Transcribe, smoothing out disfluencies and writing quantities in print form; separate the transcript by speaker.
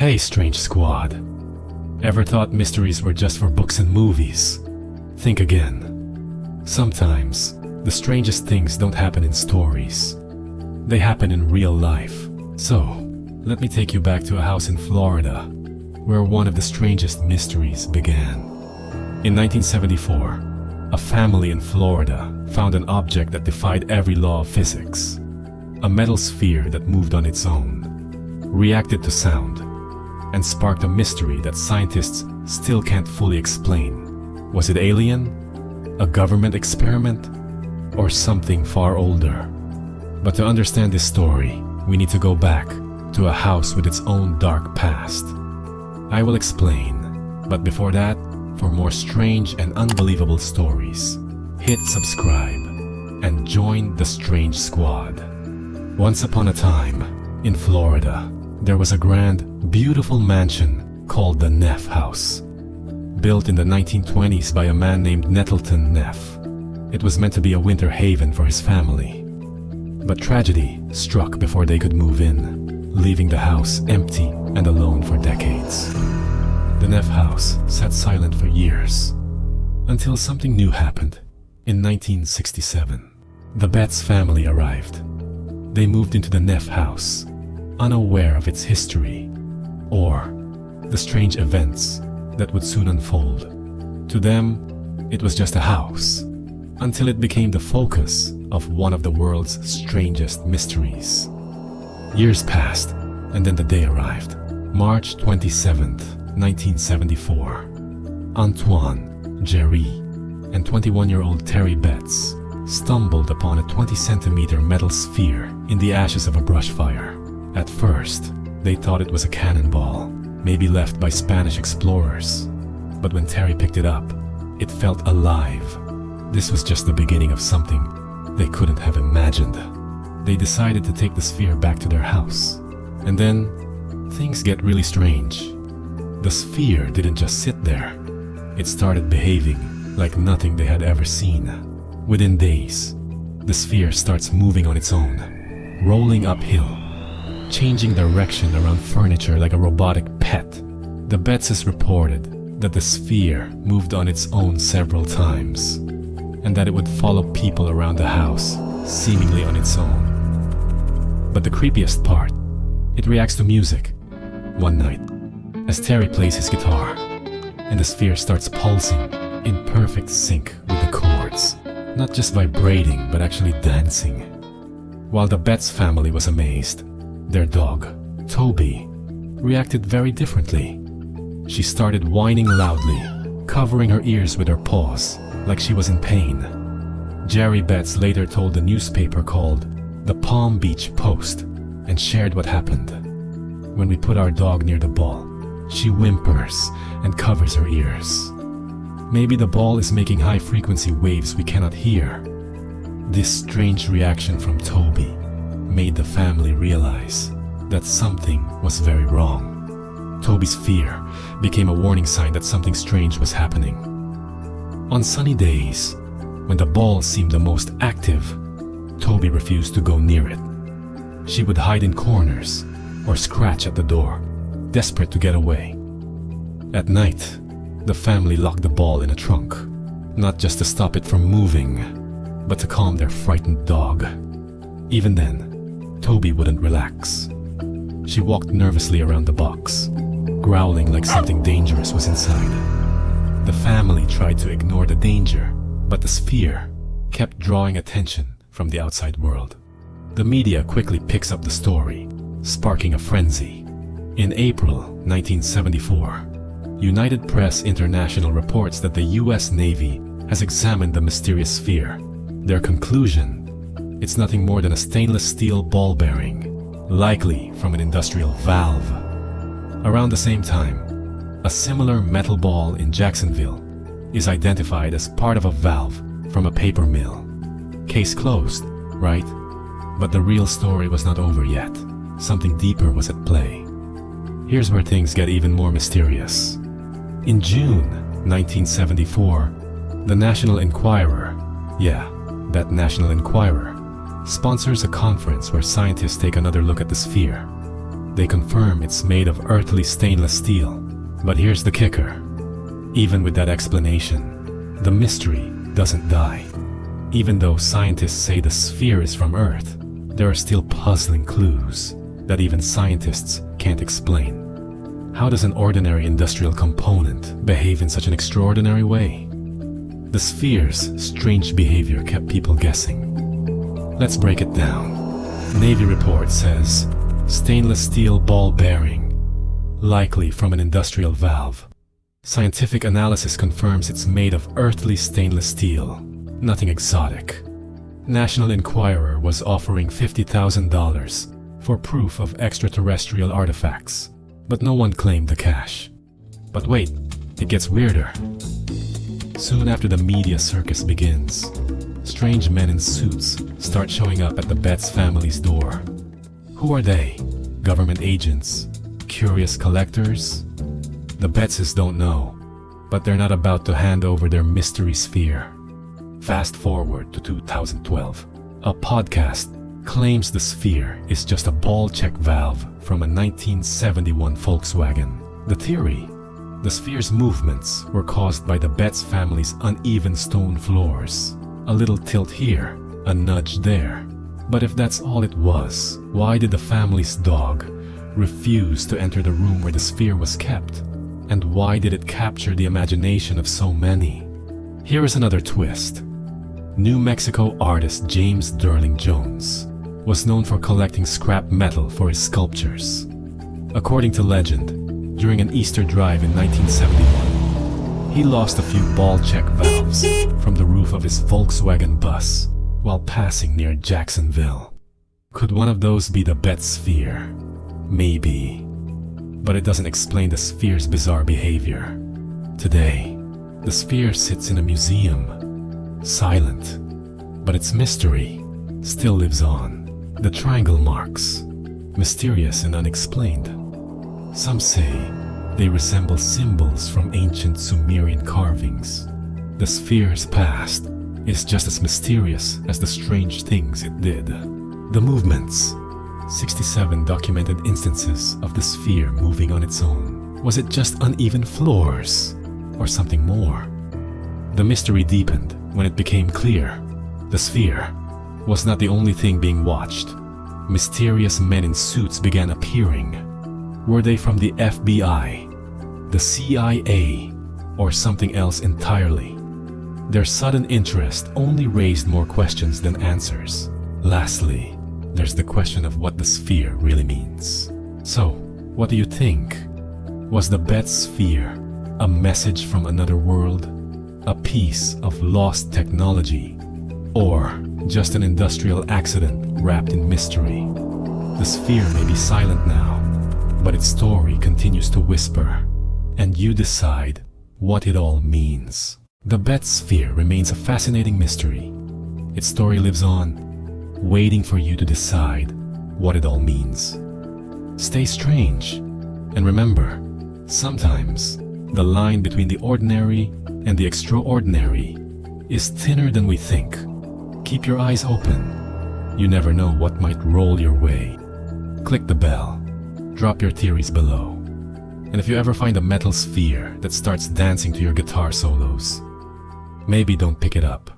Speaker 1: Hey, strange squad. Ever thought mysteries were just for books and movies? Think again. Sometimes, the strangest things don't happen in stories. They happen in real life. So, let me take you back to a house in Florida, where one of the strangest mysteries began. In 1974, a family in Florida found an object that defied every law of physics. A metal sphere that moved on its own, reacted to sound, and sparked a mystery that scientists still can't fully explain. Was it alien? A government experiment? Or something far older? But to understand this story, we need to go back to a house with its own dark past. I will explain, but before that, for more strange and unbelievable stories, hit subscribe and join the Strange Squad. Once upon a time, in Florida, there was a grand, beautiful mansion called the Neff house. Built in the 1920s by a man named Neff. It was meant to be a winter haven for his family. But tragedy struck before they could move in, leaving the house empty and alone for decades. The Neff house sat silent for years, until something new happened. In 1967, the BETZ family arrived. They moved into the Neff house, unaware of its history, or the strange events that would soon unfold. To them, it was just a house, until it became the focus of one of the world's strangest mysteries. Years passed, and then the day arrived. March 27th, 1974. Antoine, Jerry, and 21-year-old Terry Betts stumbled upon a 20-centimeter metal sphere in the ashes of a brush fire. At first, they thought it was a cannonball, maybe left by Spanish explorers. But when Terry picked it up, it felt alive. This was just the beginning of something they couldn't have imagined. They decided to take the sphere back to their house. And then, things get really strange. The sphere didn't just sit there. It started behaving like nothing they had ever seen. Within days, the sphere starts moving on its own, rolling uphill, changing direction around furniture like a robotic pet. The Betzes reported that the sphere moved on its own several times, and that it would follow people around the house, seemingly on its own. But the creepiest part, it reacts to music. One night, as Terry plays his guitar, and the sphere starts pulsing in perfect sync with the chords, not just vibrating but actually dancing. While the Betts family was amazed, their dog, Toby, reacted very differently. She started whining loudly, covering her ears with her paws, like she was in pain. Jerry Betts later told the newspaper called the Palm Beach Post and shared what happened. When we put our dog near the ball, she whimpers and covers her ears. Maybe the ball is making high-frequency waves we cannot hear. This strange reaction from Toby made the family realize that something was very wrong. Toby's fear became a warning sign that something strange was happening. On sunny days, when the ball seemed the most active, Toby refused to go near it. She would hide in corners or scratch at the door, desperate to get away. At night, the family locked the ball in a trunk, not just to stop it from moving, but to calm their frightened dog. Even then, Toby wouldn't relax. She walked nervously around the box, growling like something dangerous was inside. The family tried to ignore the danger, but the sphere kept drawing attention from the outside world. The media quickly picks up the story, sparking a frenzy. In April 1974, United Press International reports that the US Navy has examined the mysterious sphere. Their conclusion: it's nothing more than a stainless steel ball bearing, likely from an industrial valve. Around the same time, a similar metal ball in Jacksonville is identified as part of a valve from a paper mill. Case closed, right? But the real story was not over yet. Something deeper was at play. Here's where things get even more mysterious. In June 1974, the National Enquirer, that National Enquirer, sponsors a conference where scientists take another look at the sphere. They confirm it's made of earthly stainless steel. But here's the kicker. Even with that explanation, the mystery doesn't die. Even though scientists say the sphere is from Earth, there are still puzzling clues that even scientists can't explain. How does an ordinary industrial component behave in such an extraordinary way? The sphere's strange behavior kept people guessing. Let's break it down. Navy report says, stainless steel ball bearing, likely from an industrial valve. Scientific analysis confirms it's made of earthly stainless steel, nothing exotic. National Enquirer was offering $50,000 for proof of extraterrestrial artifacts, but no one claimed the cash. But wait, it gets weirder. Soon after the media circus begins, strange men in suits start showing up at the BETZ family's door. Who are they? Government agents? Curious collectors? The BETZs don't know, but they're not about to hand over their mystery sphere. Fast forward to 2012. A podcast claims the sphere is just a ball check valve from a 1971 Volkswagen. The theory: the sphere's movements were caused by the BETZ family's uneven stone floors. A little tilt here, a nudge there. But if that's all it was, why did the family's dog refuse to enter the room where the sphere was kept? And why did it capture the imagination of so many? Here is another twist. New Mexico artist James Derling Jones was known for collecting scrap metal for his sculptures. According to legend, during an Easter drive in 1971, he lost a few ball check valves from the roof of his Volkswagen bus while passing near Jacksonville. Could one of those be the BETZ sphere? Maybe. But it doesn't explain the sphere's bizarre behavior. Today, the sphere sits in a museum, silent, but its mystery still lives on. The triangle marks, mysterious and unexplained. Some say they resemble symbols from ancient Sumerian carvings. The sphere's past is just as mysterious as the strange things it did. The movements, 67 documented instances of the sphere moving on its own. Was it just uneven floors, or something more? The mystery deepened when it became clear the sphere was not the only thing being watched. Mysterious men in suits began appearing. Were they from the FBI, the CIA, or something else entirely? Their sudden interest only raised more questions than answers. Lastly, there's the question of what the sphere really means. So, what do you think? Was the BETZ sphere a message from another world? A piece of lost technology? Or just an industrial accident wrapped in mystery? The sphere may be silent now, but its story continues to whisper, and you decide what it all means. The BETZ sphere remains a fascinating mystery. Its story lives on, waiting for you to decide what it all means. Stay strange, and remember, sometimes the line between the ordinary and the extraordinary is thinner than we think. Keep your eyes open. You never know what might roll your way. Click the bell. Drop your theories below. And if you ever find a metal sphere that starts dancing to your guitar solos, maybe don't pick it up.